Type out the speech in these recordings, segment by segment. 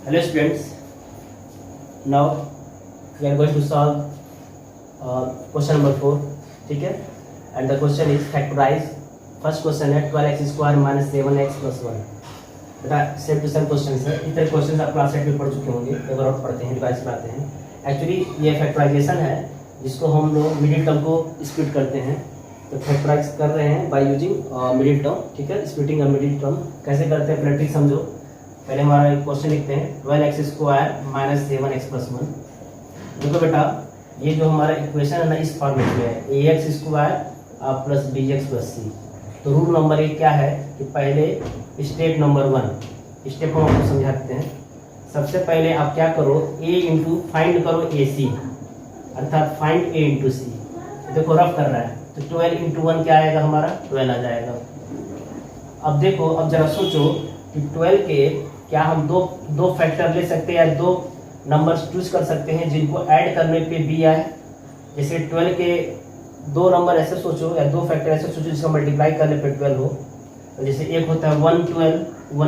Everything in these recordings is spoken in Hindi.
Hello students, now we are going to solve question number 4. ठीक है, and the question is factorize. First question है 12x square minus 7x plus 1. बेटा सेम टू सेम क्वेश्चन है, इतने क्वेश्चन आप क्लास 8 में पढ़ चुके होंगे, एक बार और पढ़ते हैं, रिवाइज कराते हैं. एक्चुअली ये फैक्टराइजेशन है जिसको हम लोग मिडिल टर्म को स्प्लिट करते हैं. तो फैक्टराइज कर रहे हैं बाय यूजिंग मिडिल टर्म. ठीक है, स्प्लिटिंग अ मिडिल टर्म कैसे करते हैं प्रैक्टिस समझो. पहले हमारा एक क्वेश्चन लिखते हैं 12x square minus 7x plus 1. देखो बेटा ये जो हमारा इक्वेशन है ना इस फॉर्मेट में है ax square plus bx plus c. तो रूल नंबर 1 क्या है कि पहले स्टेप नंबर 1 स्टेप हम आपको समझाते हैं. सबसे पहले आप क्या करो a इंटू फाइंड करो ac, अर्थात फाइंड a इंटू सी. देखो रफ कर रहा है तो 12 इंटू 1 क्या आएगा हमारा 12 आ जाएगा. अब देखो अब जरा सोचो कि 12 के क्या हम दो फैक्टर ले सकते हैं या दो नंबर्स चूज कर सकते हैं जिनको ऐड करने पे b आए. जैसे 12 के दो नंबर ऐसे सोचो या दो फैक्टर ऐसे सोचो जिसका मल्टीप्लाई करने पे 12 हो. तो जैसे एक होता है 1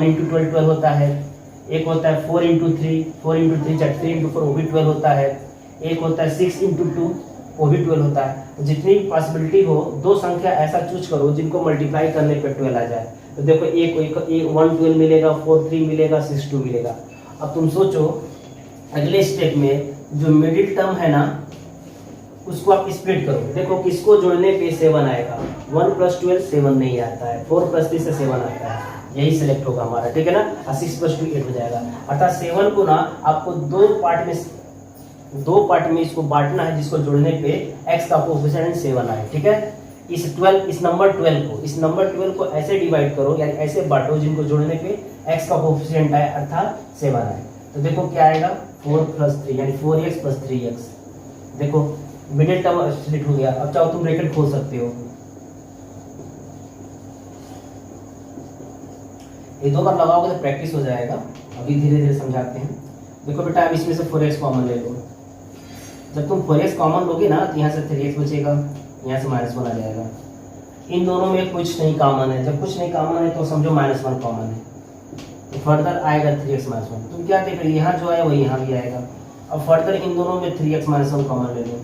इंटू 12 12 होता है. एक होता है 4 इंटू 3 3 इंटू 4 वो भी 12 होता है. एक होता है 6 इंटू 2 वो भी 12 होता है. तो जितनी पॉसिबिलिटी हो दो संख्या ऐसा चूज करो जिनको मल्टीप्लाई करने पे 12 आ जाए. तो देखो एक 1 12 मिलेगा, 4 3 मिलेगा, 6 2 मिलेगा. अब तुम सोचो अगले स्टेप में जो मिडिल टर्म है ना उसको आप स्प्लिट करो. देखो किसको जोड़ने पे 7 आएगा. 1 प्लस 12 7 नहीं आता है, 4 प्लस 3 से 7 आता है, यही सिलेक्ट होगा हमारा. ठीक है ना, और 6 प्लस 2 8 हो जाएगा. अर्थात 7 को ना आपको दो पार्ट में इसको बांटना है जिसको जोड़ने पे x का कोएफिशिएंट 7 आए. ठीक है, इस नंबर 12 को ऐसे डिवाइड करो यानी ऐसे बांटो जिनको जोड़ने पे x का कोएफिशिएंट आए अर्थात 7 आए. तो देखो क्या आएगा 4 प्लस 3 यानी 4x प्लस 3x. देखो मिडिल टर्म स्प्लिट हो गया. अब चाहो तुम ब्रैकेट खोल सकते हो. ये दो बार लगाओगे तो प्रैक्टिस हो जाएगा. अभी धीरे धीरे समझाते हैं. देखो बेटा अब इसमें से 4x कॉमन ले लो. जब तुम 4x कॉमन लोगे ना तो यहाँ से 3x बचेगा, यहाँ से -1 आ जाएगा. इन दोनों में कुछ नहीं कॉमन है. जब कुछ नहीं कॉमन है तो समझो -1 कॉमन है. तो फर्दर आएगा 3x -1. तुम क्या देख रहे हो यहाँ जो है वही यहाँ भी आएगा. अब फर्दर इन दोनों में 3x -1 कॉमन ले लो.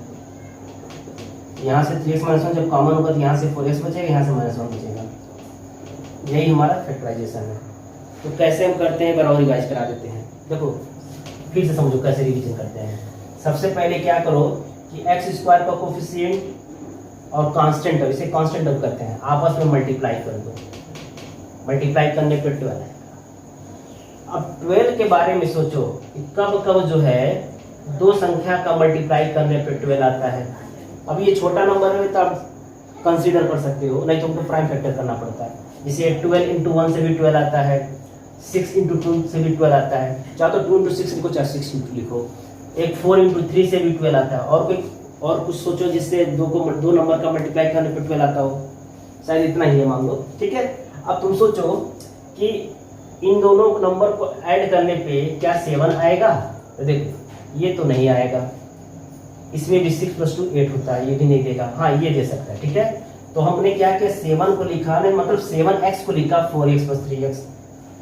यहाँ से 3x -1 जब कॉमन होगा तो यहाँ से 4x बचेगा, यहाँ से -1 बचेगा. यही हमारा फैक्टराइजेशन है. तो कैसे हम करते हैं एक बार और रिवाइज करा देते हैं. देखो फिर से समझो कैसे रिवीजन करते हैं. सबसे पहले क्या करो कि x स्क्वायर का कोफिशिएंट और कांस्टेंट इसे कांस्टेंट अब करते हैं आपस में मल्टीप्लाई कर दो. मल्टीप्लाई करने पे 12 है. अब 12 के बारे में सोचो कि कब कब जो है दो संख्या का मल्टीप्लाई करने पे 12 आता है. अब ये छोटा नंबर है तो आप कंसीडर कर सकते हो, नहीं तो तुमको प्राइम फैक्टर करना पड़ता है. जैसे 12 इंटू 1 से भी 12 आता है, 6 इंटू 2 से भी 12 आता है. चाहे तो 2 इंटू 6 लिखो चाहे 6 इंटू लिखो. एक 4 इंटू 3 से भी 12 आता है. और कुछ सोचो जिससे दो नंबर का मल्टीप्लाई करने पे 12 आता हो. शायद इतना ही है मान लो. ठीक है, अब तुम सोचो कि इन दोनों नंबर को ऐड करने पे क्या 7 आएगा. तो देखो ये तो नहीं आएगा. इसमें भी 6 प्लस 2 8 होता है, ये भी नहीं देगा. हाँ ये दे सकता है. ठीक है, तो हमने क्या किया 7 को लिखा नहीं मतलब 7x को लिखा 4x प्लस 3x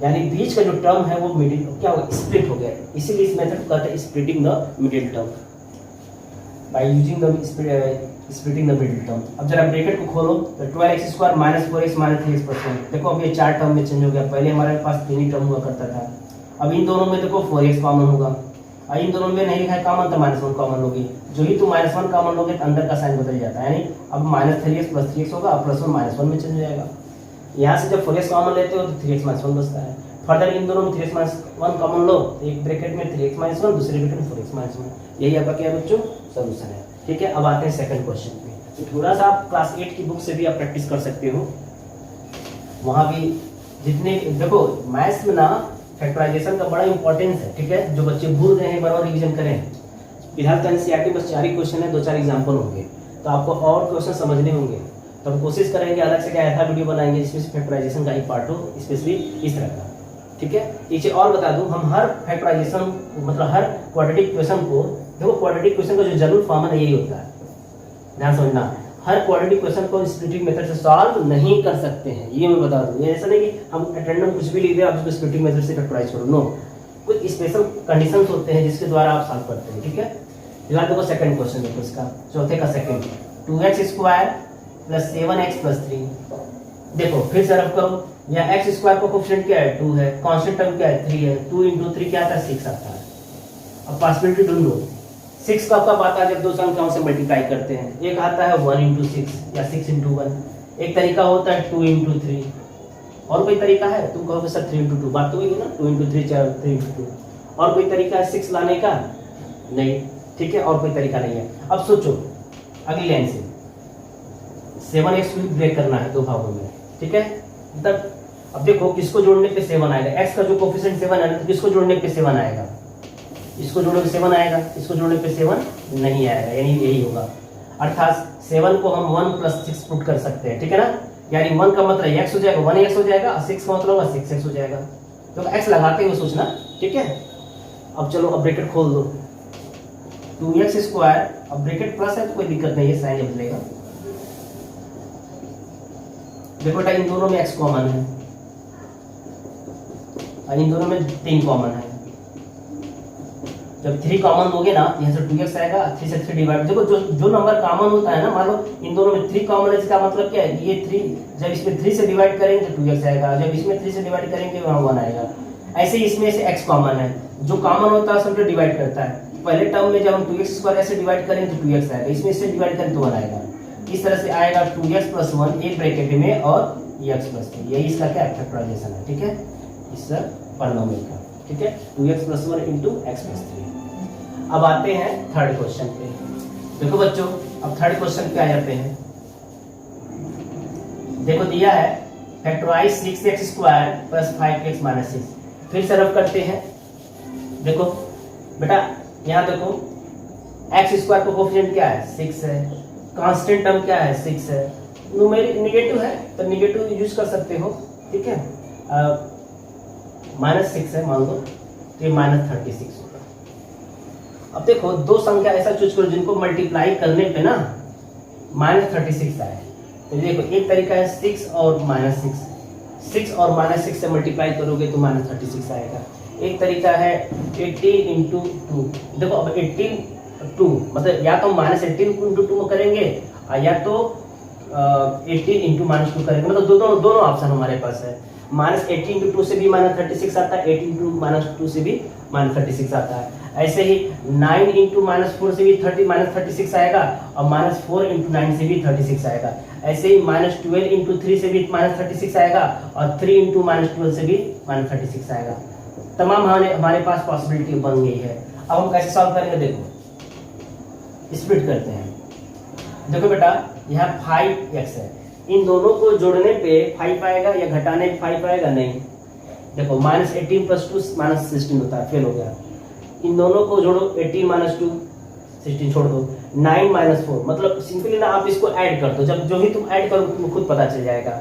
यानी बीच का जो टर्म है वो मिडिल क्या हो स्प्लिट हो गया. इसीलिए इस मेथड को कहते हैं splitting the middle term by using the splitting the middle term. अब जरा ब्रैकेट को खोलो तो 12x square minus 4x minus 3x plus 1. देखो अब ये 4 टर्म में चेंज हो गया. पहले हमारे पास 3 ही टर्म हुआ करता था. अब इन दोनों में देखो 4x कॉमन होगा. और इन दोनों में नहीं है कॉमन तो -1 कॉमन होगी. जो ही तुम -1 कॉमन लोगे तो अंदर का साइन बदल जाता है. यानी अब -3x प्लस 3x होगा और +1 -1 में चेंज हो जाएगा. यहाँ से जब 4x कॉमन लेते हो तो 3x -1 बचता है. फर्दर इन दोनों में 3x -1 कॉमन लो, एक ब्रैकेट में 3x -1 दूसरे ब्रैकेट में 4x -1. यही आपका क्या बच्चों सोल्यूशन है. ठीक है, अब आते हैं सेकंड क्वेश्चन पे. तो थोड़ा सा आप क्लास 8 की बुक से भी आप प्रैक्टिस कर सकते हो. वहाँ भी जितने देखो मैथ्स में ना फैक्टराइजेशन का बड़ा इंपॉर्टेंस है. ठीक है, जो बच्चे भूल गए हैं बराबर रिवीजन करें. फिलहाल तो एनसीईआरटी बस 4 ही क्वेश्चन है, 2-4 एग्जाम्पल होंगे तो आपको और क्वेश्चन समझने होंगे. तो हम कोशिश करेंगे अलग से क्या ऐसा वीडियो बनाएंगे जिसमें से फैक्टराइजेशन का ही पार्ट हो, स्पेशली इस तरह का. ठीक है, एक और बता दूं हम हर फैक्टराइजेशन मतलब हर क्वाड्रेटिक क्वेश्चन को देखो क्वाड्रेटिक क्वेश्चन का जो जनरल फॉर्मूला यही होता है. ध्यान समझना, हर क्वाड्रेटिक क्वेश्चन को स्प्लिटिंग मेथड से सॉल्व नहीं कर सकते हैं, ये मैं बता दूं. ये ऐसा नहीं कि हम रैंडम कुछ भी लिख दे आप उसको स्प्लिटिंग मेथड से फैक्टराइज करो. नो, कुछ स्पेशल कंडीशंस होते हैं जिसके द्वारा आप सॉल्व करते हैं, ठीक है। फिलहाल देखो सेकंड क्वेश्चन देखो इसका, चौथे का second, 2x square plus 7x plus 3। देखो फिर से रफ करो, यहाँ एक्स स्क्वायर का कोफिशिएंट क्या है 2 है, कांस्टेंट टर्म क्या है 3 है, 2 इंटू 3 क्या आता है 6 आता है। अब पॉसिबिलिटी ढूंढो, 6 का कब आता है जब दो संख्याओं से मल्टीप्लाई करते हैं, एक आता है 1 इंटू 6 या 6 इंटू 1, एक तरीका होता है 2 इंटू 3, और कोई तरीका है, तुम कहोगे सर 3 इंटू 2, बात तो वही है ना, 2 इंटू 3 3 इंटू 2, और कोई तरीका है 6 लाने का नहीं, ठीक है, और कोई तरीका नहीं है। अब सोचो अगली लाइन से 7x को ब्रेक करना है दो भागों में, ठीक है, तब अब देखो किसको जोड़ने पे 7 आएगा, x का जो कोफिशिएंट 7 है तो किसको जोड़ने पे 7 आएगा, इसको जोड़ने पे 7 आएगा, इसको जोड़ने पे 7 नहीं आएगा, यानी यही होगा। अर्थात 7 को हम 1 प्लस 6 पुट कर सकते हैं, ठीक है ना, यानी 1 का मतलब x हो जाएगा, 1x हो जाएगा, और 6 का मतलब 6x हो जाएगा, तो x लगाते हुए सोचना, ठीक है। अब चलो अब ब्रैकेट खोल दो, 2x स्क्वायर, अब ब्रैकेट प्लस है तो कोई दिक्कत नहीं है, साइन बदलेगा। देखो बेटा इन दोनों में x कॉमन है और इन दोनों में 3 कॉमन है, जब 3 कॉमन दोगे ना यहाँ से 2x आएगा, 3 से 3 डिवाइड, देखो जो नंबर कॉमन होता है ना, मान लो इन दोनों में 3 कॉमन है, इसका मतलब क्या है, ये 3 जब इसमें 3 से डिवाइड करेंगे तो 2x आएगा, जब इसमें 3 से डिवाइड करेंगे वहाँ 1 आएगा। ऐसे ही इसमें से x कॉमन है, जो कॉमन होता है सबको डिवाइड करता है, पहले टर्म में जब हम 2x स्क्वायर ऐसे डिवाइड करेंगे तो 2x आएगा, इसमें से डिवाइड करें तो 1 आएगा, इस तरह से आएगा 2x प्लस 1 एक ब्रैकेट में और x प्लस 3, यही इसका क्या फैक्टराइजेशन है, ठीक है, इस पॉलिनोमियल का, ठीक है, 2x plus 1 into x plus 3। अब आते हैं थर्ड क्वेश्चन पे। देखो बच्चों अब थर्ड क्वेश्चन पे आ जाते हैं। देखो दिया है factorise 6x square plus 5x minus 6। फिर से रफ करते हैं। देखो बेटा यहाँ देखो x स्क्वायर का कोफिशिएंट क्या है 6 है, कांस्टेंट टर्म क्या है 6 है, न्यूमेरिक नेगेटिव है तो नेगेटिव यूज कर सकते हो, ठीक है, माइनस 6 है मान लो तो ये माइनस 36 होगा। अब देखो दो संख्या ऐसा चूज करो जिनको मल्टीप्लाई करने पे ना माइनस 36 आए, तो देखो एक तरीका है 6 और माइनस 6 और माइनस 6 से मल्टीप्लाई करोगे तो माइनस 36 आएगा। एक तरीका है 18 इंटू 2, देखो अब 18 2 मतलब या तो माइनस 18 इंटू 2 करेंगे या तो 18 इंटू माइनस 2 करेंगे, मतलब दोनों ऑप्शन हमारे पास है। माइनस 18 इंटू 2 से भी माइनस 36 आता है, 18 इंटू माइनस 2 से भी माइनस 36 आता है। ऐसे ही 9 इंटू माइनस 4 से भी माइनस 36 आएगा और माइनस 4 इंटू 9 से भी 36 आएगा। ऐसे ही माइनस 12 इंटू 3 से भी माइनस 36 आएगा और 3 इंटू माइनस 12 से भी माइनस 36 आएगा। तमाम हमारे पास पॉसिबिलिटी बन गई है। अब हम कैसे सॉल्व करेंगे, देखो स्प्लिट करते हैं। देखो बेटा यहाँ 5x है, इन दोनों को जोड़ने पे 5 आएगा या घटाने पे 5 आएगा, नहीं। देखो माइनस 18 प्लस 2 माइनस 16 होता है, फेल हो गया। इन दोनों को जोड़ो 18 माइनस 2 16 छोड़ दो, 9 माइनस 4, मतलब सिंपली ना आप इसको ऐड कर दो, जब जो ही तुम ऐड करो तुमको खुद पता चल जाएगा,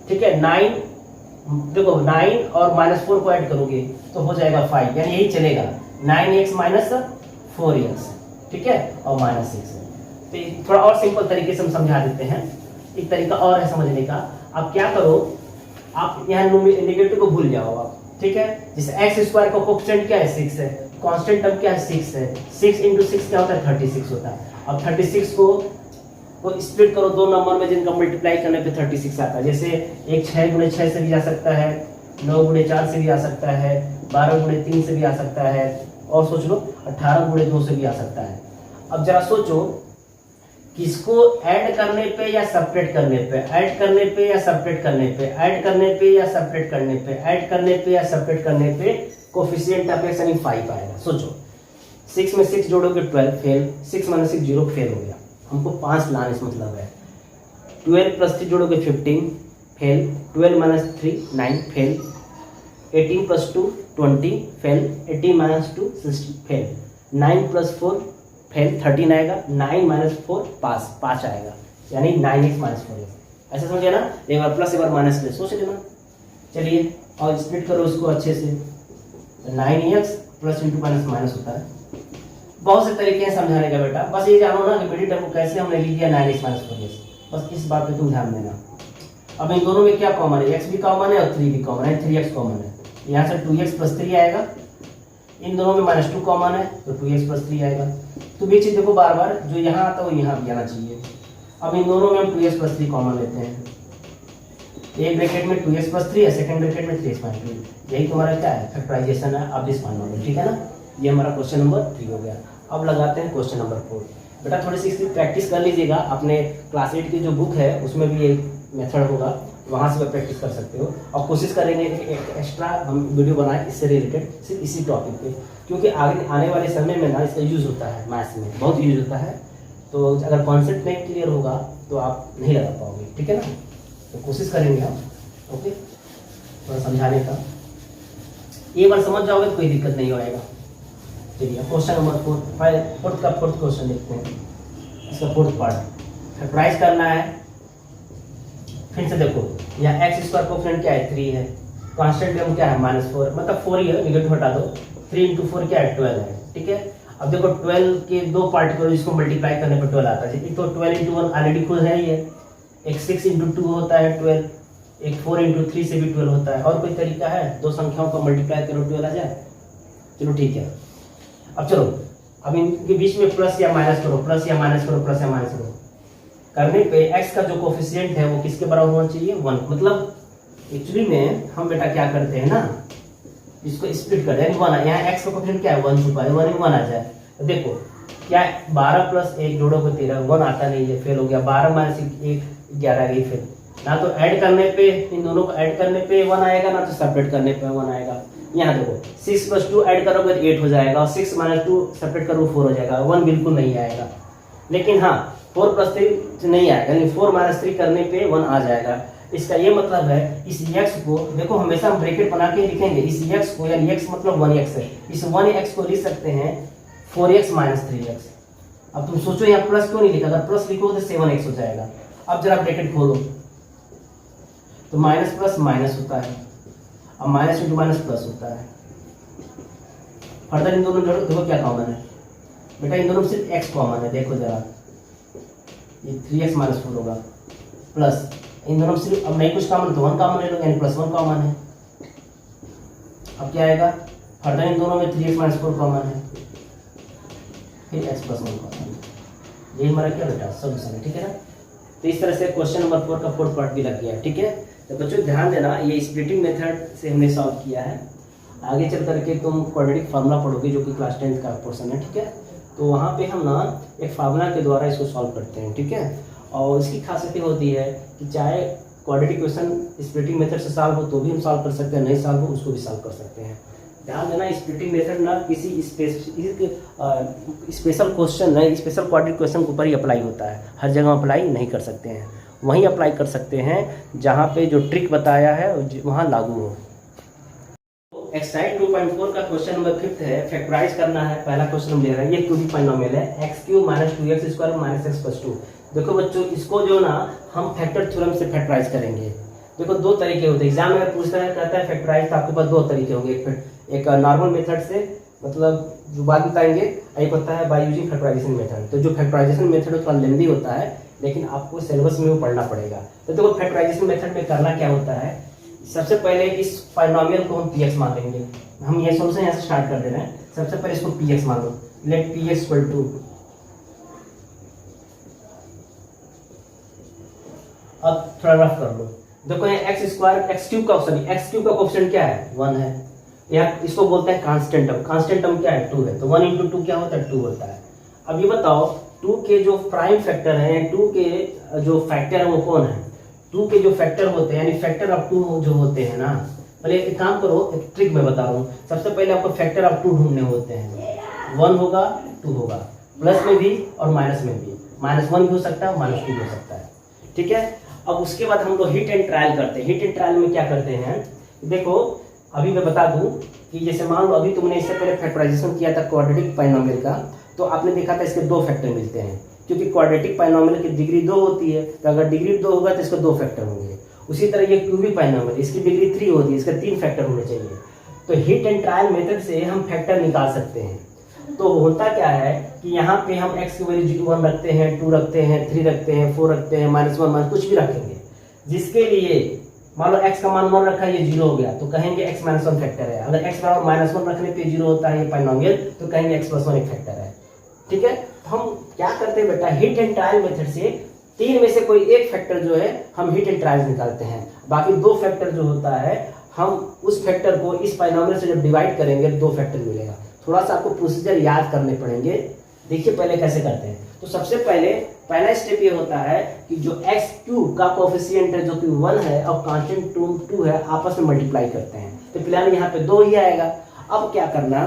ठीक है। 9 देखो 9 और माइनस 4 को ऐड करोगे तो हो जाएगा 5, यानी यही चलेगा 9x माइनस 4x, ठीक है, और माइनस 6। तो थोड़ा और सिंपल तरीके से हम समझा देते हैं। एक तरीका और है समझने का, आप क्या करो, आप यहाँ नेगेटिव को भूल जाओ आप, ठीक है। जैसे एक्स स्क्वायर का कोफिशिएंट क्या है 6 है, कांस्टेंट टर्म क्या है 6 है, 6 इंटू 6 क्या होता है 36 होता है। अब 36 को स्प्लिट करो दो नंबर में जिनका मल्टीप्लाई करने पे 36 आता है। जैसे एक 6 गुणे 6 से भी आ सकता है, 9 गुणे 4 से भी आ सकता है, 12 गुणे 3 से भी आ सकता है, और सोच लो 18 गुणे 2 से भी आ सकता है। अब जरा सोचो किसको ऐड करने पे या सेपरेट करने पे, ऐड करने पे या सेपरेट करने पे, ऐड करने पे या सेपरेट करने पे, ऐड करने पे या सेपरेट करने पे कोफिशिएंट ऑफ x यानी 5 आएगा। सोचो 6 में 6 जोड़ोगे 12 फेल, 6 माइनस 6 0 फेल हो गया, हमको 5 लाने से मतलब है। 12 plus 3 जोड़ोगे 15 fail, 12 minus 3 9 fail, 18 plus 2 20 fail, 18 minus 2 16 fail, 9 plus 4 fail 13 आएगा, 9 माइनस 4 पास आएगा, यानी 9x माइनस 4x। ऐसा समझे ना, एक बार प्लस एक बार माइनस ले सोच लेना। चलिए और स्प्लिट करो इसको अच्छे से, 9x plus into minus minus होता है। बहुत से तरीके हैं समझाने का बेटा, बस ये जानो ना कि बड़ी टर्म को कैसे हमने लिख दिया 9x माइनस 4x, बस इस बात पे तुम ध्यान देना। अब इन दोनों में क्या कॉमन है, x भी कॉमन है और 3 भी कॉमन है, 3x कॉमन है, यहाँ से 2x प्लस 3 आएगा, इन दोनों में -2 कॉमन है तो 2x + 3 आएगा। तो ये चीज़ देखो बार बार जो यहाँ आता है वो यहाँ भी आना चाहिए। अब इन दोनों में हम 2x + 3 कॉमन लेते हैं। एक ब्रैकेट में 2x + 3 है, सेकंड ब्रैकेट में 3x - 2। यही तुम्हारा क्या है, फैक्टराइजेशन है ऑफ दिस पॉलिनोमियल, ठीक है ना। ये हमारा क्वेश्चन नंबर 3 हो गया। अब लगाते हैं क्वेश्चन नंबर 4। बेटा थोड़ी सी इसकी प्रैक्टिस कर लीजिएगा, अपने क्लास 8 की जो बुक है उसमें भी ये मेथड होगा, वहाँ से प्रैक्टिस कर सकते हो। और कोशिश करेंगे कि एक एक्स्ट्रा हम वीडियो बनाएं इससे रिलेटेड, सिर्फ इसी टॉपिक पे, क्योंकि आगे आने वाले समय में ना इसका यूज़ होता है, मैथ्स में बहुत यूज होता है। तो अगर कॉन्सेप्ट नहीं क्लियर होगा तो आप नहीं लगा पाओगे, ठीक है ना। तो कोशिश करेंगे हम, ओके, थोड़ा समझाने का। एक बार समझ जाओगे तो कोई दिक्कत नहीं होएगा। चलिए क्वेश्चन नंबर 4 फोर्थ क्वेश्चन देखते हैं। इसका फोर्थ पार्ट फैक्टराइज करना है। फिर से देखो यहाँ x² कोफिशिएंट क्या है, 3 है। कांस्टेंट टर्म क्या है, -4, मतलब 4 ही है, नेगेटिव हटा दो। 3 × 4 क्या है, 12 है, ठीक है। अब देखो 12 के दो पार्ट करो, इसको मल्टीप्लाई करने पर 12 आता है। एक तो 12 × 1 ऑलरेडी खुद है ही है, एक 6 × 2 होता है 12, एक 4 × 3 से भी 12 होता है। और कोई तरीका है, दो संख्याओं को मल्टीप्लाई करो 12 आ जाए। चलो ठीक है। अब चलो अब इनके बीच में प्लस या माइनस करो, प्लस या माइनस करो, प्लस या माइनस करो। करने पे x का जो कोफिशिएंट है वो किसके बराबर होना चाहिए, 1। मतलब एक्चुअली में हम बेटा क्या करते हैं ना, इसको स्प्लिट कर दें 1। यहाँ x का कोफिशिएंट क्या है, 1 छुपा है, 1 आ जाए। तो देखो क्या 12 + 1 जोड़ो को 13, 1 आता नहीं है, फेल हो गया। 12 - 1 11 गई फेल। ना तो ऐड करने पे, इन दोनों को ऐड करने पे 1 आएगा, ना तो सेपरेट करने पे 1 आएगा। यहाँ देखो 6 + 2 ऐड करोगे तो 8 हो जाएगा, और 6 - 2 सेपरेट करो 4 हो जाएगा, 1 बिल्कुल नहीं आएगा। लेकिन हाँ 4 + 3 नहीं आएगा, यानी 4 - 3 करने पे 1 आ जाएगा। इसका ये मतलब है इस x को देखो हमेशा हम ब्रैकेट बना के लिखेंगे। इस x को, यानी x मतलब 1x है, इस 1x को लिख सकते हैं 4x - 3x। अब तुम सोचो यहाँ प्लस क्यों नहीं लिखा, अगर प्लस लिखोगे तो 7x हो जाएगा। अब जरा ब्रैकेट खोलो तो माइनस प्लस माइनस होता है, अब माइनस × माइनस प्लस होता है। फर्दर इन दोनों जोड़ो, देखो क्या कॉमन है बेटा, इन दोनों में सिर्फ x कॉमन है। देखो जरा ये 3x - 4 होगा, प्लस इन दोनों में सिर्फ, अब नहीं कुछ कॉमन तो 1 कॉमन ले लो, यानी +1 कॉमन है। अब क्या आएगा, फर्दर इन दोनों में 3x - 4 कॉमन है, फिर x + 1 कॉमन है। यही हमारा क्या बेटा सॉल्यूशन है, ठीक है ना। तो इस तरह से क्वेश्चन नंबर 4 का फोर्थ पार्ट भी लग गया, ठीक है। तो बच्चों ध्यान देना, ये स्प्लिटिंग मेथड से हमने सॉल्व किया है। आगे चल करके तुम क्वाड्रेटिक फार्मूला पढ़ोगे जो कि क्लास 10 का पोर्शन है, ठीक है। तो वहाँ पे हम ना एक फार्मूला के द्वारा इसको सॉल्व करते हैं, ठीक है। और इसकी खासियत होती है कि चाहे क्वाड्रेटिक क्वेश्चन स्प्लिटिंग मेथड से सॉल्व हो तो भी हम सॉल्व कर सकते हैं, नहीं सॉल्व हो उसको भी सॉल्व कर सकते हैं। ध्यान देना स्प्लिटिंग मेथड ना किसी स्पेशल क्वेश्चन नहीं, स्पेशल क्वाड्रेटिक क्वेश्चन के ऊपर ही अप्लाई होता है, हर जगह अप्लाई नहीं कर सकते हैं। वहीं अप्लाई कर सकते हैं जहाँ पे जो ट्रिक बताया है वहाँ लागू हो। एक्सरसाइज 2.4 का क्वेश्चन नंबर 5 है, फैक्टराइज करना है। पहला क्वेश्चन हम ले रहे हैं, ये 2D पॉलिनोमियल है, x³ - 2x² - x + 2। देखो बच्चों इसको जो ना हम फैक्टर थ्योरम से फैक्टराइज करेंगे। देखो दो तरीके होते हैं, एग्जाम में अगर पूछता है कहता है फैक्टराइज, तो आपके पास दो तरीके होंगे। एक नॉर्मल मेथड से, मतलब जो बाद बताएंगे, एक होता है बाय यूजिंग फैक्टराइजेशन मेथड। तो जो फैक्टराइजेशन मेथड थोड़ा लेंदी होता है, लेकिन आपको सिलेबस में वो पढ़ना पड़ेगा। तो देखो फैक्टराइजेशन मेथड में करना क्या होता है, सबसे पहले इस पॉलिनोमियल को हम px मान लेंगे। हम ये सोल्यूशन यहाँ से स्टार्ट कर दे रहे हैं। सबसे पहले इसको px मान लो, लेट px = अब थोड़ा रफ कर लो। देखो ये x³ का कोफिशिएंट क्या है, 1 है। यहाँ इसको बोलते हैं कांस्टेंट टर्म। कांस्टेंट टर्म क्या है, 2 है। तो 1 × 2 क्या होता है, 2 होता है। अब ये बताओ 2 के जो प्राइम फैक्टर हैं, 2 के जो फैक्टर है वो कौन है। 2 के जो फैक्टर होते हैं, यानी फैक्टर ऑफ 2 जो होते हैं ना, पहले एक काम करो, एक ट्रिक मैं बता रहा हूँ। सबसे पहले आपको फैक्टर ऑफ 2 ढूंढने होते हैं। 1 होगा, 2 होगा, प्लस में भी और माइनस में भी। -1 भी हो सकता है, -2 भी हो सकता है, ठीक है। अब उसके बाद हम लोग हिट एंड ट्रायल करते हैं। हिट एंड ट्रायल में क्या करते हैं, देखो अभी मैं बता दूं कि जैसे मान लो अभी तुमने इससे पहले फैक्टराइजेशन किया था क्वाड्रेटिक पॉलिनोमियल का, तो आपने देखा था इसके 2 फैक्टर मिलते हैं, क्योंकि क्वाड्रेटिक पॉलिनोमियल की डिग्री 2 होती है। तो अगर डिग्री 2 होगा तो इसके 2 फैक्टर होंगे। उसी तरह ये 2D पॉलिनोमियल, इसकी डिग्री 3 होती है, इसके 3 फैक्टर होने चाहिए। तो हिट एंड ट्रायल मेथड से हम फैक्टर निकाल सकते हैं। तो होता क्या है कि यहाँ पे हम x की वैल्यू 1 रखते हैं, 2 रखते हैं, 3 रखते हैं, 4 रखते हैं, -1 कुछ भी रखेंगे, जिसके लिए मान लो x का मान 1 रखा है, ये 0 हो गया, तो कहेंगे x माइनस 1 फैक्टर है। अगर x बराबर माइनस 1 रखने पे 0 होता है ये पॉलिनोमियल, तो कहेंगे x प्लस 1 एक फैक्टर है। ठीक है, तो हम क्या करते हैं बेटा, हिट एंड ट्रायल मेथड से 3 में से कोई एक फैक्टर जो है हम हिट एंड ट्रायल निकालते हैं, बाकी 2 फैक्टर जो होता है हम उस फैक्टर को इस पॉलिनोमियल से जब डिवाइड करेंगे 2 फैक्टर मिलेगा। थोड़ा सा आपको प्रोसीजर याद करने पड़ेंगे। देखिए पहले कैसे करते हैं। तो सबसे पहले पहला स्टेप ये होता है कि जो x3 का कोफिशिएंट है जो कि 1 है और कांस्टेंट 2 है, आपस में मल्टीप्लाई करते हैं, तो फिलहाल यहाँ पे 2 ही आएगा। अब क्या करना,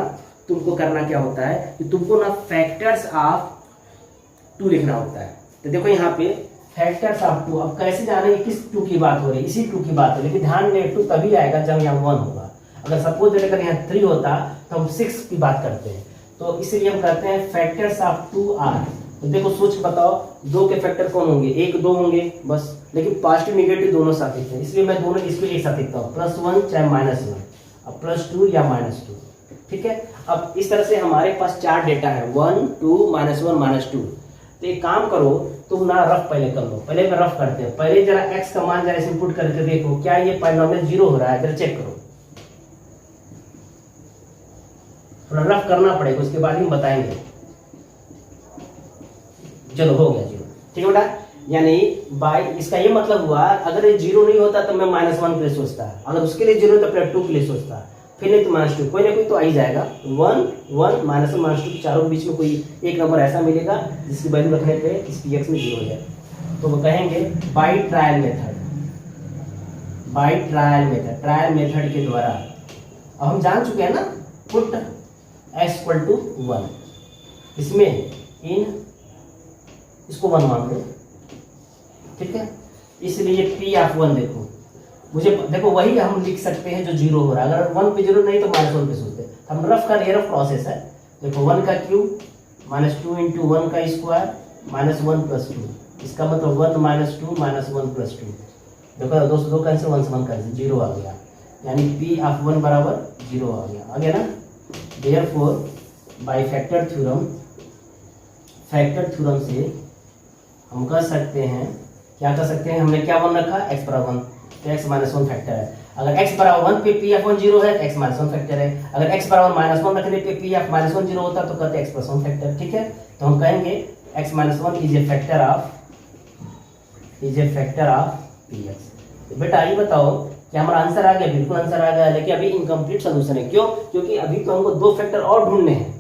तुमको करना क्या होता है कि तुमको ना फैक्टर्स ऑफ 2 लिखना होता है। तो देखो यहाँ पे फैक्टर्स ऑफ 2, अब कैसे जाने किस 2 की बात हो रही है, इसी 2 की बात हो रही है, लेकिन ध्यान में 2 तभी आएगा जब यहाँ 1 होगा। अगर सपोज अगर यहाँ 3 होता तो हम 6 की बात करते हैं, तो इसलिए हम करते हैं फैक्टर्स ऑफ 2 आर। तो देखो सोच के बताओ 2 के फैक्टर कौन होंगे, 1 2 होंगे बस, लेकिन पॉजिटिव निगेटिव दोनों साथ लिखते हैं, इसलिए मैं दोनों इसको एक साथ लिखता हूँ, +1 चाहे -1, अब +2 या -2। ठीक है, अब इस तरह से हमारे पास 4 डेटा है, 1 2 -1 -2। तो एक काम करो, तुम ना रफ पहले कर लो, पहले मैं रफ करते हैं, पहले जरा x का मान जरा इसमें पुट करके देखो क्या ये पॉलिनोमियल 0 हो रहा है, जरा चेक करो। थोड़ा रफ करना पड़ेगा, उसके बाद ही बताएंगे। चलो हो गया 0। ठीक है बेटा, यानी बाय इसका ये मतलब हुआ अगर ये 0 नहीं होता तो मैं -1 के लिए सोचता, अगर उसके लिए 0 तो फिर 2 के लिए सोचता, फिर नहीं तो -2, कोई ना कोई तो आ ही जाएगा। 1 1 -1 -2 चारों के बीच में कोई एक नंबर ऐसा मिलेगा जिसकी वैल्यू रखने पे इस px में 0 हो जाए, तो वो कहेंगे by trial method. By trial method, trial method के द्वारा अब हम जान चुके हैं ना, पुट x = 1, इसमें इन इसको 1 मान लो। ठीक है, इसलिए p(1) देखो, मुझे देखो वही हम लिख सकते हैं जो 0 हो रहा है, अगर 1 पे 0 नहीं तो -1 पे सोचते हैं। हम रफ का रफ प्रोसेस है, देखो 1 का क्यूब -2 × 1 का स्क्वायर -1 + 2, इसका मतलब 1 -2 -1 + 2। देखो 2 से 2 कैंसिल, 1 से 1 कैंसिल, 0 आ गया, यानी p(1) बराबर 0 आ गया ना। देयरफॉर बाय फैक्टर थ्योरम से हम कर सकते हैं, क्या कर सकते हैं, हमने क्या 1 रखा, x बराबर 1, तो x -1 फैक्टर है। अगर x बराबर 1 पे p(1) 0 है, x -1 फैक्टर है। अगर x बराबर -1 रखने पे p(1) 0 होता तो कहते x + 1 फैक्टर। ठीक है, तो हम कहेंगे x -1 is a factor of px। तो बेटा ये बताओ कि हमारा आंसर आ गया, बिल्कुल आंसर आ गया, लेकिन अभी इनकम्प्लीट सोल्यूशन है। क्यों? क्योंकि अभी तो हमको 2 फैक्टर और ढूंढने हैं।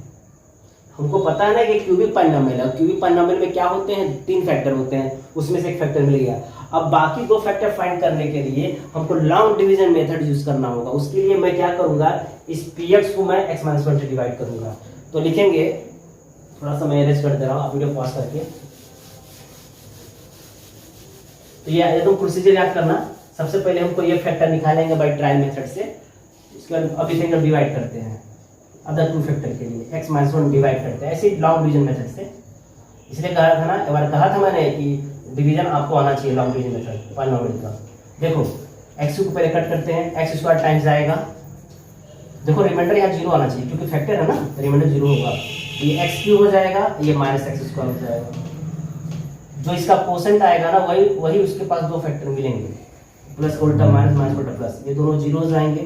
हमको पता है ना कि क्यूबिक पॉलिनोमियल है, क्यूबिक पॉलिनोमियल में क्या होते हैं, 3 फैक्टर होते हैं, उसमें से एक फैक्टर मिल गया। अब बाकी 2 फैक्टर फाइंड करने के लिए हमको लॉन्ग डिवीजन मेथड यूज करना होगा। उसके लिए मैं क्या करूंगा, इस px को मैं x - 1 से डिवाइड करूंगा। तो लिखेंगे, थोड़ा सा मैं अरेंज कर दे रहा हूँ, आप वीडियो पॉज करके। तो ये एकदम प्रोसीजर याद करना, सबसे पहले हमको ये फैक्टर निकालेंगे बाय ट्रायल मेथड से, इसके बाद अभी से डिवाइड करते हैं अदर 2 फैक्टर के लिए, x - 1 डिवाइड करते हैं ऐसे लॉन्ग डिवीजन मेथड से। इसलिए कहा था ना, एक बार कहा था मैंने कि डिवीजन आपको आना चाहिए लॉन्ग डिवीजन मेथड पॉलिनोमियल का। देखो x को पहले कट करते हैं, x² टाइम्स आएगा, देखो रिमाइंडर यहाँ 0 आना चाहिए क्योंकि फैक्टर है ना, रिमाइंडर 0 होगा, ये x³ हो जाएगा, ये -x² हो जाएगा। जो इसका कोसेंट आएगा ना वही उसके पास 2 फैक्टर मिलेंगे, प्लस उल्टा माइनस उल्टा प्लस, ये दोनों जीरोज आएंगे,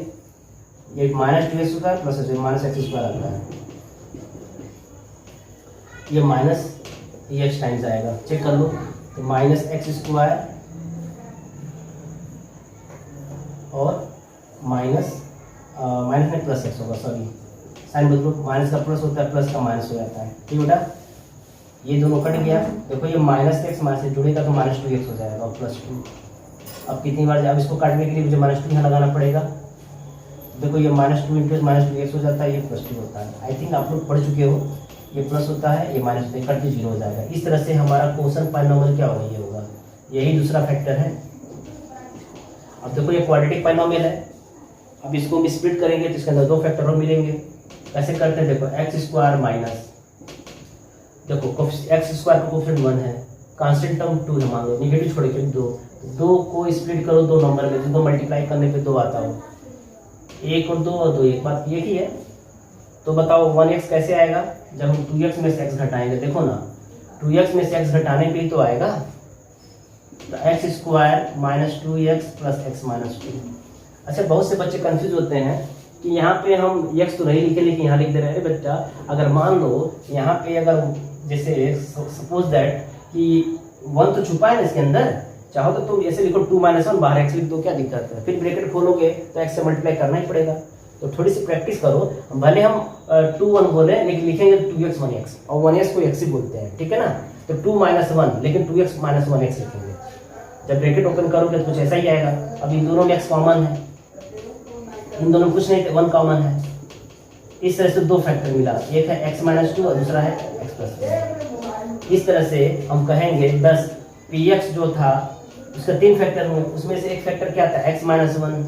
ये -2x² प्लस -x² आता है, ये माइनस x टाइम्स आएगा, चेक कर लो, तो -x² और माइनस में प्लस x होगा, सॉरी साइन बदलो, माइनस का प्लस होता है, प्लस का माइनस हो जाता है। ठीक बेटा, ये दोनों कट गया, देखो ये -x माइनस से जुड़ेगा तो -2x हो जाएगा और +2। अब कितनी बार, अब इसको काटने के लिए मुझे -2 यहाँ लगाना पड़ेगा, देखो ये -2 × -2x हो जाता है, ये +2 होता है। आई थिंक आप लोग पढ़ चुके हो, ये प्लस होता है, ये माइनस होता है, कट के 0 हो जाएगा। इस तरह से हमारा क्वेश्चन पॉलिनोमियल क्या होगा, ये होगा, यही दूसरा फैक्टर है। अब देखो ये क्वाड्रेटिक पॉलिनोमियल है, अब इसको हम स्प्लिट करेंगे तो इसके अंदर 2 फैक्टर और मिलेंगे। कैसे करते हैं, देखो x² माइनस, देखो x² का कोफिशिएंट 1 है, कांस्टेंट टर्म 2 है, मान लो नेगेटिव छोड़ के 2 को स्प्लिट करो 2 नंबर में, जिनको मल्टीप्लाई करने पे 2 आता हो, 1 और 2 और 2 एक बात ये ही है। तो बताओ 1x कैसे आएगा, जब हम 2x में से x घटाएंगे, देखो ना 2x में से x घटाने पे ही तो आएगा, तो x square minus 2x plus x minus 2। अच्छा, बहुत से बच्चे कंफ्यूज होते हैं कि यहाँ पे हम x तो नहीं लिखे लेकिन यहाँ लिख दे रहे हैं। बच्चा अगर मान लो यहाँ पे अगर जैसे सपोज दैट कि 1 तो छुपा है ना इसके अंदर, चाहो तो तुम ऐसे लिखो 2 - 1 बाहर x लिख दो, क्या दिक्कत है? फिर ब्रैकेट खोलोगे तो x से मल्टीप्लाई करना ही पड़ेगा। तो थोड़ी सी प्रैक्टिस करो, भले हम 2 1 बोले लेकिन लिखेंगे 2x 1x, और 1x को x ही बोलते हैं, ठीक है ना? तो 2 - 1 लेकिन 2x - 1x लिखेंगे। जब ब्रैकेट ओपन करोगे तो कुछ ऐसा ही आएगा। अब इन दोनों में x कॉमन है, इन दोनों में कुछ नहीं, 1 कॉमन है। इस तरह से 2 फैक्टर मिला, एक है x - 2 और दूसरा है x + 1। इस तरह से हम कहेंगे 10 px जो था उसका 3 फैक्टर होंगे, उसमें से एक फैक्टर क्या था? x - 1,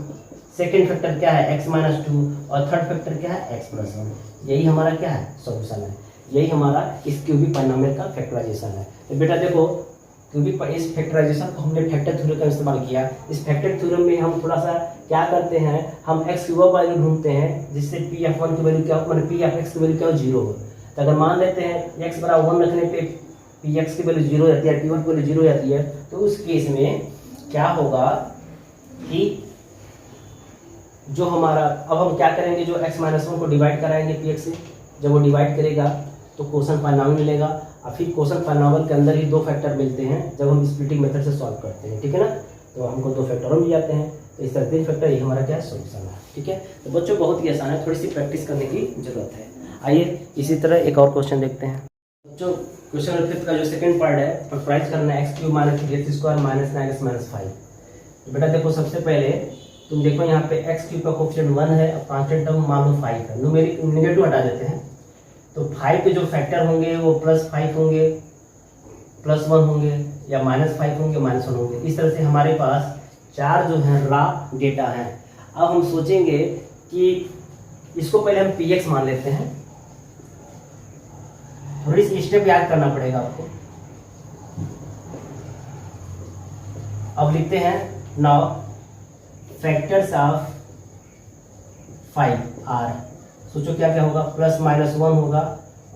सेकेंड फैक्टर क्या है? x - 2, और थर्ड फैक्टर क्या है? x + 1। यही हमारा क्या है? सॉल्यूशन है। यही हमारा इस क्यूबिक पॉलिनोमियल का फैक्टराइजेशन है। तो बेटा देखो, क्यूबिक इस फैक्टराइजेशन को हमने फैक्टर थ्योरम का इस्तेमाल किया। इस फैक्टर थ्योरम में हम थोड़ा सा क्या करते हैं, हम x की वो वैल्यू ढूंढते हैं जिससे p(f1) की वैल्यू क्या हो, मतलब p(x) की वैल्यू क्या हो? 0 हो। तो अगर मान लेते हैं x = 1 रखने पे px की वैल्यू 0 हो जाती है, p1 की वैल्यू 0 हो जाती है, तो उस केस में क्या होगा कि जो हमारा, अब हम क्या करेंगे, जो x - 1 को डिवाइड कराएंगे px से, जब वो डिवाइड करेगा तो क्वोशंट पॉलिनोमियल मिलेगा, और फिर क्वोशंट पॉलिनोमियल के अंदर ही 2 फैक्टर मिलते हैं जब हम स्प्लिटिंग मेथड से सॉल्व करते हैं, ठीक है ना? तो हमको 2 फैक्टर और मिल जाते हैं। तो इस तरह 3 फैक्टर, ये हमारा क्या सोल्यूशन है, ठीक है? तो बच्चों बहुत ही आसान है, थोड़ी सी प्रैक्टिस करने की जरूरत है। आइए इसी तरह एक और क्वेश्चन देखते हैं। जो क्वेश्चन नंबर 5 का जो सेकंड पार्ट है, फैक्टराइज करना है x³ - 3x² - 9x - 5। तो बेटा देखो, सबसे पहले तुम देखो यहाँ पे x³ का कोएफिशिएंट 1 है और कांस्टेंट टर्म मान लो 5 है। न्यूमेरिक नेगेटिव हटा देते हैं, तो 5 के जो फैक्टर होंगे वो +5 होंगे, +1 होंगे, या -5 होंगे, -1 होंगे। इस तरह से हमारे पास 4 जो है रा डेटा है। अब हम सोचेंगे कि इसको पहले हम px मान लेते हैं। थोड़ी सी स्टेप याद करना पड़ेगा आपको। अब लिखते हैं नाउ फैक्टर्स ऑफ 5 आर। सोचो क्या क्या होगा, +-1 होगा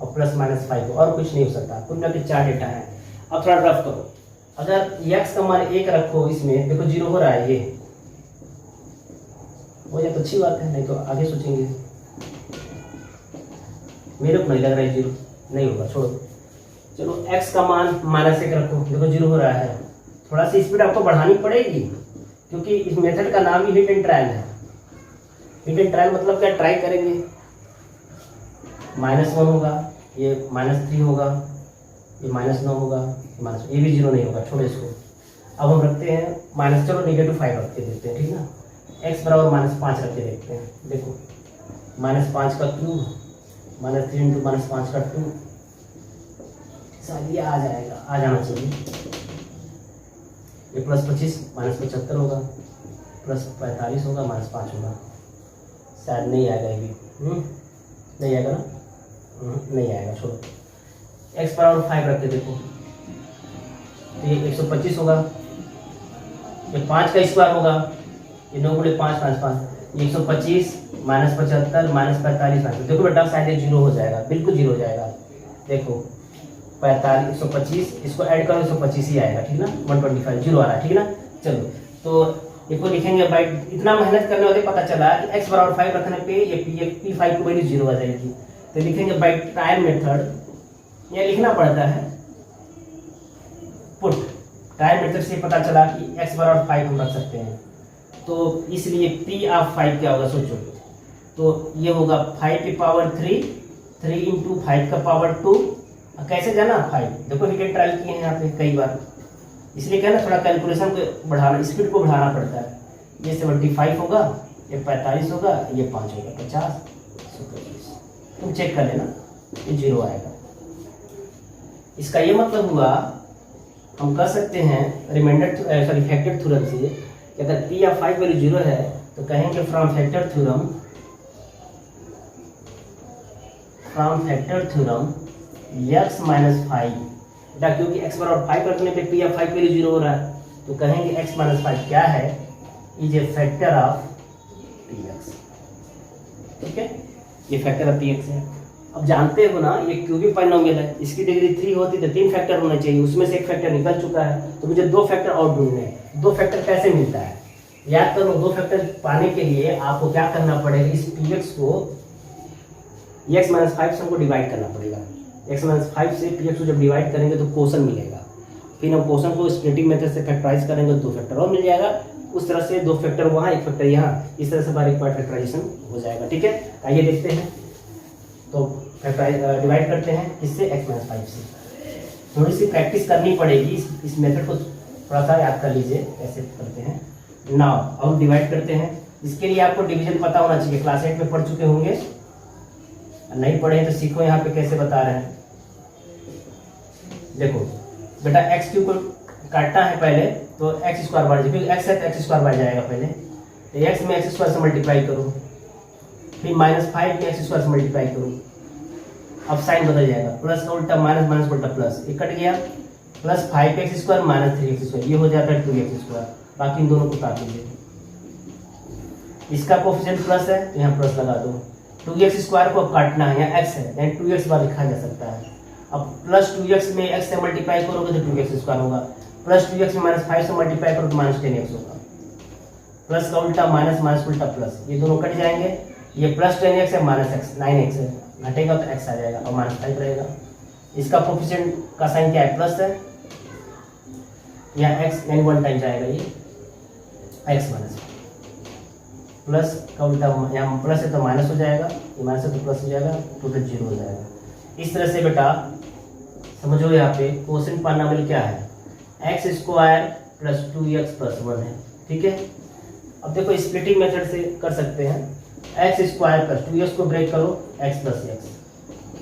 और +-5 और कुछ नहीं हो सकता। कुल मिला के 4 डेटा है। अब थोड़ा रफ करो, अगर x का मान 1 रखो, इसमें देखो 0 हो रहा है, ये हो जाए तो अच्छी बात है, नहीं तो आगे सोचेंगे। मेरे को नहीं लग रहा है 0 नहीं होगा, छोड़ो। चलो x का मान -1 रखो, देखो 0 हो रहा है। थोड़ा सी स्पीड आपको बढ़ानी पड़ेगी क्योंकि इस मेथड का नाम ही हिट एंड ट्रायल है। हिट एंड ट्रायल मतलब क्या, ट्राई करेंगे। -1 होगा, ये -3 होगा, ये -9 होगा, ये भी 0 नहीं होगा, छोड़ो इसको। अब हम रखते हैं चलो -5 रख के देखते हैं, ठीक ना? x = -5 रख के देखते हैं। देखो -5 का क्यूब, -3 × -5 का 2, शायद ये आ जाएगा, आ जाना चाहिए। ये +25 -75 होगा, +45 होगा, -5 होगा, शायद नहीं आएगा ये भी। नहीं आएगा ना? नहीं आएगा, छोड़ो। x = 5 रख के देखो, तो ये 125 होगा, ये 5 का स्क्वायर होगा, ये 9 × 5 = 5, 125 -75 -45। देखो बेटा शायद ये 0 हो जाएगा, बिल्कुल 0 हो जाएगा। देखो 45 125, इसको ऐड करो 125 ही आएगा, ठीक ना? 125 0 आ रहा है, ठीक ना? चलो तो इसको लिखेंगे बाई, इतना मेहनत करने वाले पता चला कि x = 5 रखने पे ये p5 की वैल्यू 0 आ जाएगी। तो लिखेंगे बाई ट्रायल मेथड, ये लिखना पड़ता है पुट। ट्रायल मेथड से पता चला कि x = 5 हम रख सकते हैं, तो इसलिए p(5) क्या होगा सोचो। तो ये होगा 5 की पावर 3, 3 × 5 का पावर 2। कैसे जाना 5, देखो हिट एंड ट्रायल किए हैं यहाँ पे कई बार, इसलिए क्या ना, थोड़ा कैलकुलेशन को बढ़ाना, स्पीड को बढ़ाना पड़ता है। ये 75 होगा, ये 45 होगा, ये 5 होगा, 50 125। तुम चेक कर लेना, ये 0 आएगा। इसका ये मतलब हुआ, हम कह सकते हैं फैक्टर थ्योरम से कि अगर p(5) वैल्यू 0 है तो कहेंगे फ्रॉम फैक्टर थ्योरम x - 5, क्योंकि x = 5 रखने पे p(5) वैल्यू 0 हो रहा है, तो कहेंगे x - 5 क्या है, is a factor of px। ठीक है, ये फैक्टर ऑफ px है। अब जानते हो ना ये क्यूबिक पॉलिनोमियल है, इसकी डिग्री 3 होती तो 3 फैक्टर होने चाहिए, उसमें से एक फैक्टर निकल चुका है, तो मुझे 2 फैक्टर और ढूंढने हैं। 2 फैक्टर कैसे मिलता है याद करो। 2 फैक्टर पाने के लिए आपको क्या करना पड़ेगा, इस px को x - 5 से हमको डिवाइड करना पड़ेगा। x - 5 से px को जब डिवाइड करेंगे तो क्वोशन मिलेगा, फिर हम क्वोशन को स्प्लिटिंग मेथड से फैक्टराइज करेंगे तो 2 फैक्टर और मिल जाएगा। उस तरह से 2 फैक्टर वहाँ 1 फैक्टर यहाँ, इस तरह से हमारा एक बार फैक्टराइजेशन हो जाएगा। ठीक है, आइए देखते हैं। तो डिवाइड करते हैं किससे, x - 5 से। थोड़ी सी प्रैक्टिस करनी पड़ेगी, इस मेथड को थोड़ा सा याद कर लीजिए कैसे करते हैं। नाउ अब डिवाइड करते हैं। इसके लिए आपको डिवीजन पता होना चाहिए, क्लास 8 में पढ़ चुके होंगे, नहीं पढ़े तो सीखो यहाँ पे कैसे बता रहे हैं। देखो बेटा एक्स क्यूब को काटना है पहले तो एक्स स्क्वायर बढ़ जाएगा, एक्स है तो एक्स स्क्वायर बढ़ जाएगा पहले, तो एक्स में एक्स स्क्वायर से मल्टीप्लाई करो, फिर -5 में एक्स स्क्वायर से मल्टीप्लाई करो। अब साइन बदल जाएगा, प्लस का उल्टा माइनस, माइनस उल्टा प्लस, एक कट गया, plus 5x square minus 3x square, ये हो जाता है 2x स्क्वायर। बाकी इन दोनों को काट लीजिए, इसका कोफिशिएंट प्लस है तो यहाँ प्लस लगा दो। 2x स्क्वायर को अब काटना है, यहाँ x है यानी 2x बार लिखा जा सकता है। अब प्लस 2x में x से मल्टीप्लाई करोगे तो 2x स्क्वायर होगा, प्लस 2x में -5 से मल्टीप्लाई करो तो -10x होगा, प्लस का उल्टा माइनस, माइनस उल्टा प्लस, ये दोनों कट जाएंगे, ये प्लस 10x है माइनस x 9x है, घटेगा तो x आ जाएगा और -5 रहेगा। इसका कोफिशिएंट का साइन क्या है, प्लस है, यहाँ x यानी 1 टाइम जाएगा, ये x माइनस प्लस का उल्टा, यहाँ प्लस है तो माइनस हो जाएगा, ये माइनस है तो प्लस हो जाएगा, टोटल 0 हो जाएगा। इस तरह से बेटा समझो यहाँ पे क्वोशिएंट पॉलिनोमियल क्या है, x square plus 2x plus 1 है। ठीक है, अब देखो स्प्लिटिंग मेथड से कर सकते हैं, x स्क्वायर प्लस 2x को ब्रेक करो, x प्लस x,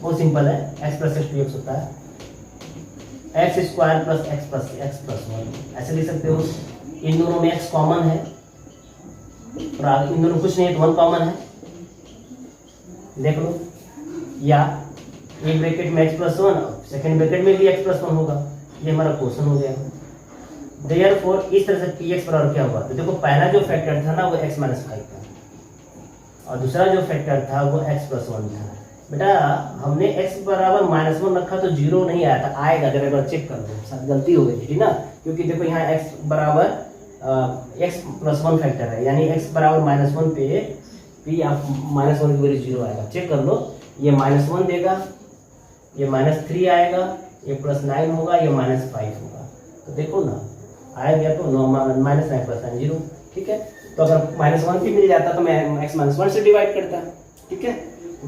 बहुत सिंपल है, x प्लस x 2x होता है, x square plus x plus 1 ऐसे लिख सकते हो। इन दोनों में x कॉमन है और आगे इन दोनों कुछ नहीं है तो 1 कॉमन है, देख लो, या एक ब्रैकेट में x प्लस 1, सेकेंड ब्रैकेट में भी x प्लस 1 होगा, ये हमारा क्वेश्चन हो गया। देयरफॉर इस तरह से px बराबर क्या हुआ, तो देखो पहला जो फैक्टर था ना वो x - 5 था और दूसरा जो फैक्टर था वो x प्लस 1 था। बेटा हमने x बराबर -1 रखा तो 0 नहीं आया था, आएगा, जरा एक बार चेक कर लो, शायद गलती हो गई थी ना, क्योंकि देखो यहाँ x बराबर x प्लस 1 फैक्टर है, यानी x बराबर -1 पे p आप -1 की वैल्यू 0 आएगा, चेक कर लो, ये -1 देगा, ये -3 आएगा, ये +9 होगा, ये -5 होगा, तो देखो ना आया गया तो -9 + 9 0। ठीक है, तो अगर -1 भी मिल जाता तो मैं x - 1 से डिवाइड करता। ठीक है,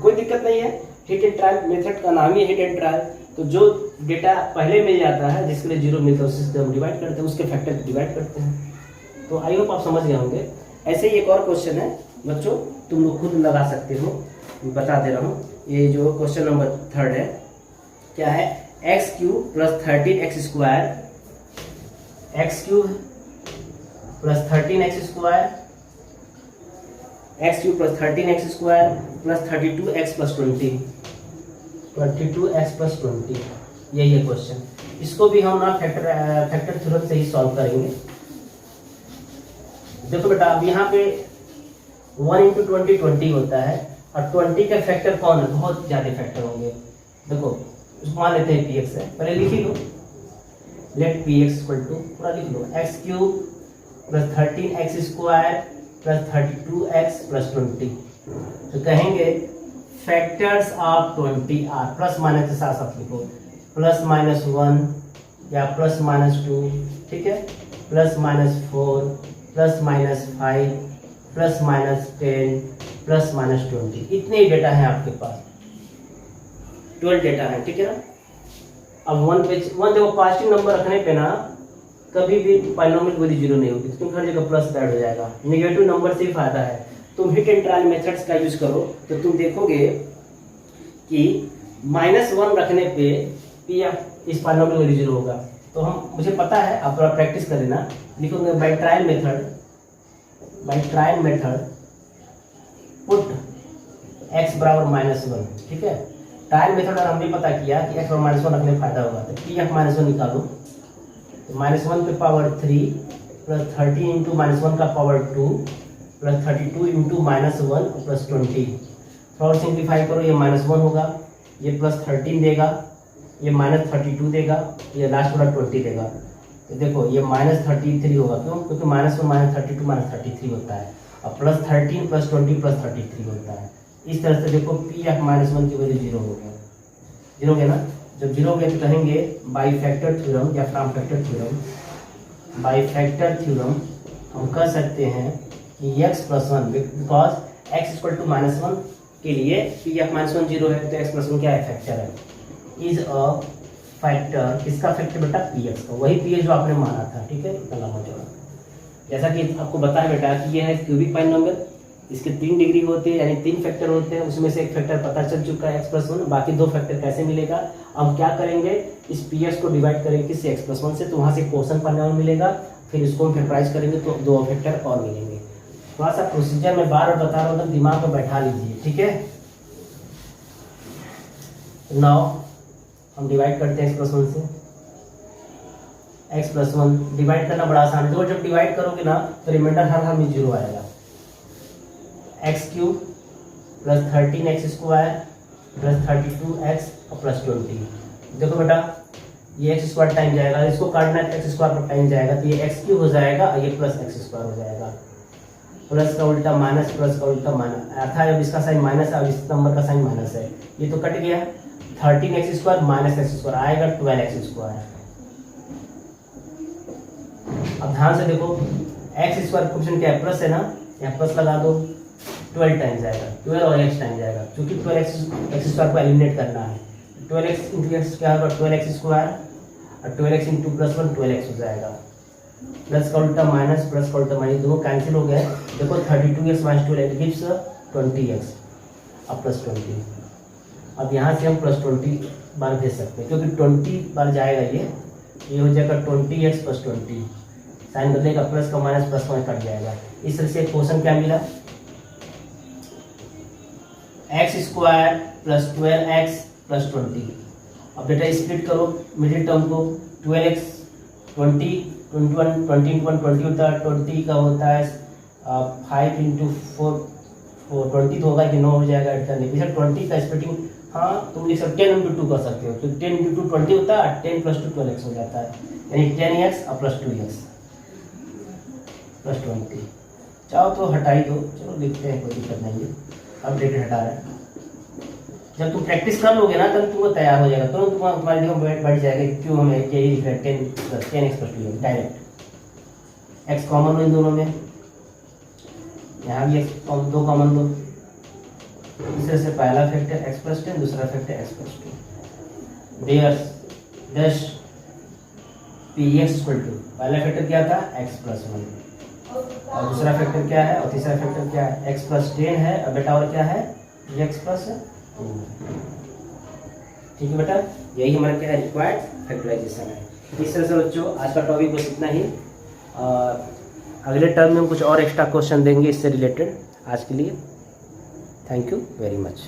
कोई दिक्कत नहीं है, हिट एंड ट्रायल मेथड का नाम ही हिट एंड ट्रायल। तो जो डेटा पहले मिल जाता है जिसके लिए 0 मिलता है उससे हम डिवाइड करते हैं, उसके फैक्टर डिवाइड करते हैं। तो आई होप आप समझ गए होंगे। ऐसे ही एक और क्वेश्चन है बच्चों, तुम लोग खुद लगा सकते हो, बता दे रहा हूँ। ये जो क्वेश्चन नंबर 3 है, क्या है, x³ + 13x square, x³ + 13x square, x³ + 13x square plus 32x + 20, 22x + 20, यही है क्वेश्चन। इसको भी हम ना फैक्टर थ्योरम से ही सॉल्व करेंगे। देखो बेटा अब यहाँ पे 1 × 20 20 होता है और 20 का फैक्टर कौन है, बहुत ज्यादा फैक्टर होंगे। देखो मान लेते हैं px है, पहले लिख ही लो, लेट px = पूरा लिख लो, x³ + 13x स्क्वायर + 32x + 20। तो कहेंगे factors of 20 are, plus minus के साथ साथ लिखो, +-1 या +-2, ठीक है, +-4, +-5, +-10, +-20, इतने ही डेटा है आपके पास, 12 डेटा है। ठीक है ना, अब 1 देखो पॉजिटिव नंबर रखने पे ना कभी भी पॉलिनोमियल वैल्यू 0 नहीं होगी, क्योंकि हर जगह प्लस ऐड हो जाएगा। नेगेटिव नंबर से ही फायदा है। तुम हिट एंड ट्रायल मेथड्स का यूज करो तो तुम देखोगे कि -1 रखने पे पी इस पॉलिनोमियल वैल्यू 0 होगा। तो मुझे पता है, आप थोड़ा प्रैक्टिस कर लेना। लिखोगे by trial method put x बराबर -1। ठीक है, ट्रायल मेथड हमने पता किया कि x बराबर -1 रखने फायदा होगा, तो pf -1 निकालो, तो -1 पे पावर 3 + 30 × -1 का पावर 2 + 32 × -1 + 20। थोड़ा सिंप्लीफाई करो, ये -1 होगा, ये +13 देगा, ये -32 देगा, ये लास्ट वाला 20 देगा। तो देखो ये -33 होगा, क्यों? क्योंकि -1 -32 -33 होता है, और +13 +20 +33 होता है। इस तरह से देखो Pf-1 की वैल्यू 0 हो गया, 0 हो गया ना। जब 0 हो गया तो कहेंगे बाईफैक्टर थ्योरम या फ्रॉम फैक्टर थ्योरम। बाईफैक्टर थ्योरम हम कह सकते हैं कि x+1, बिकॉज x = -1 के लिए Pf-1 0 है, तो x+1 क्या है? फैक्टर है। इज अ फैक्टर, किसका फैक्टर बेटा? Px का, वही Px जो आपने माना था, ठीक है, इतना लंबा चौड़ा। जैसा कि आपको बताया बेटा कि यह है क्यूबिक पॉलिनोमियल, इसके 3 डिग्री होती है, यानी 3 फैक्टर होते हैं, उसमें से एक फैक्टर पता चल चुका है x+1, बाकी 2 फैक्टर कैसे मिलेगा? हम क्या करेंगे, इस Px को डिवाइड करेंगे किससे? x+1 से, तो वहाँ से क्वोशंट पॉलिनोमियल मिलेगा, फिर इसको हम फैक्टराइज करेंगे तो 2 फैक्टर और मिलेंगे। थोड़ा सा प्रोसीजर में बार बार बता रहा हूँ, तो दिमाग में बैठा लीजिए, ठीक है। नाउ हम डिवाइड करते हैं x+1 से। x+1 डिवाइड करना बड़ा आसान है, तो जब डिवाइड करोगे ना तो रिमाइंडर हर हाल में 0 आएगा। x³ + 13x² + 32x और +20। देखो बेटा ये x² टाइम जाएगा, इसको काटना है x² पर टाइम जाएगा, तो ये x³ हो जाएगा और ये +x² हो जाएगा। प्लस का उल्टा माइनस, प्लस का उल्टा माइनस, अर्थात अब इसका साइन माइनस है, अब इस नंबर का साइन माइनस है, ये तो कट गया। 13x² - x² आएगा 12x²। अब ध्यान से देखो x² क्वेश्चन क्या है? प्लस है ना, यहाँ प्लस लगा दो, 12 टाइम्स आएगा, 12 और x टाइम जाएगा, क्योंकि 12x² को एलिमिनेट करना है। 12x × x क्या होगा? 12x² और 12x × +1 12x हो जाएगा। प्लस का उल्टा माइनस, प्लस का उल्टा माइनस, दोनों कैंसिल हो गया। देखो 32x - 12 गिव्स 20x और +20। अब यहाँ से हम +20 बार भेज सकते हैं, क्योंकि 20 बार जाएगा, ये हो जाएगा 20x + 20, साइन बदलेगा, प्लस का माइनस, प्लस का कट जाएगा। इस तरह से क्वेश्चन क्या मिला? x² + 12x + 20। अब बेटा स्प्लिट करो मिडिल टर्म को, 12x 20 21 20 × 1 20 होता है, 20 का होता है 5 × 4 20 तो होगा कि 9 हो जाएगा ऐड करने के। 20 का स्प्लिटिंग, हाँ तुम लिख सकते 10 × 2 कर सकते हो, तो 10 × 2 20 होता है, 10 + 2 12x हो जाता है, यानी 10x और +2x +20। चाहो तो हटाई दो, चलो लिखते हैं, कोई दिक्कत नहीं है। अब ब्रैकेट हटा रहे हैं, जब तुम प्रैक्टिस कर लोगे ना तब तुमको तैयार हो जाएगा, तुरंत तुम्हारे दिमाग बढ़ जाएगा, क्यों हमें यही लिख रहे हैं 10x + 2x direct. x common लो इन दोनों में, यहाँ भी x 2 कॉमन लो। इस तरह से पहला फैक्टर x + 10, दूसरा फैक्टर x + 2। देयर Px = पहला फैक्टर क्या था? x + 1, और दूसरा फैक्टर क्या है, और तीसरा फैक्टर क्या है? x + 10 है, और बेटा और क्या है? x + 2। ठीक है बेटा, यही हमारा क्या है? रिक्वायर्ड फैक्टराइजेशन है। इस तरह से बच्चों आज का टॉपिक बस इतना ही। अगले टर्म में हम कुछ और एक्स्ट्रा क्वेश्चन देंगे इससे रिलेटेड। आज के लिए थैंक यू वेरी मच।